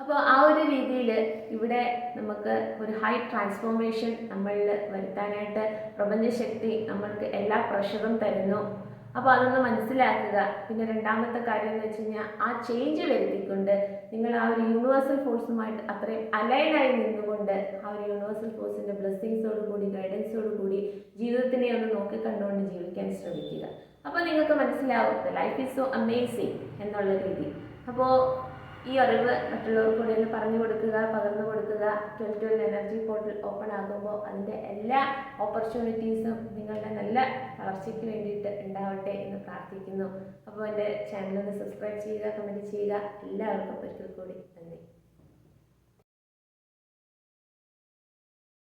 [SPEAKER 1] അപ്പോൾ ആ ഒരു രീതിയിൽ ഇവിടെ നമുക്ക് ഒരു ഹൈ ട്രാൻസ്ഫോർമേഷൻ നമ്മളിൽ വരുത്താനായിട്ട് പ്രപഞ്ചശക്തി നമ്മൾക്ക് എല്ലാ പ്രഷറും തരുന്നു. അപ്പോൾ അതൊന്ന് മനസ്സിലാക്കുക. പിന്നെ രണ്ടാമത്തെ കാര്യം എന്ന് വെച്ച് കഴിഞ്ഞാൽ ആ ചേഞ്ച് വരുത്തിക്കൊണ്ട് നിങ്ങൾ ആ ഒരു യൂണിവേഴ്സൽ ഫോഴ്സുമായിട്ട് അത്രയും അലൈനായി നിന്നുകൊണ്ട് ആ ഒരു യൂണിവേഴ്സൽ ഫോഴ്സിൻ്റെ ബ്ലെസ്സിങ്സോട് കൂടി ഗൈഡൻസോട് കൂടി ജീവിതത്തിനെ ഒന്ന് നോക്കിക്കണ്ടുകൊണ്ട് ജീവിക്കാൻ ശ്രമിക്കുക. അപ്പോൾ നിങ്ങൾക്ക് മനസ്സിലാവും ലൈഫ് ഈസ് സോ അമേസിങ് എന്നുള്ള രീതി. അപ്പോൾ ഈ അറിവ് മറ്റുള്ളവർക്ക് കൂടി ഒന്ന് പറഞ്ഞു കൊടുക്കുക, പകർന്നു കൊടുക്കുക. 12 എനർജി പോർട്ടൽ ഓപ്പൺ ആകുമ്പോൾ അതിൻ്റെ എല്ലാ ഓപ്പർച്യൂണിറ്റീസും നിങ്ങളുടെ നല്ല വളർച്ചയ്ക്ക് വേണ്ടിയിട്ട് ഉണ്ടാവട്ടെ എന്ന് പ്രാർത്ഥിക്കുന്നു. അപ്പോൾ എൻ്റെ ചാനലൊന്ന് സബ്സ്ക്രൈബ് ചെയ്യുക, കമൻറ്റ് ചെയ്യുക. എല്ലാവർക്കും ഒരിക്കൽ കൂടി നന്ദി.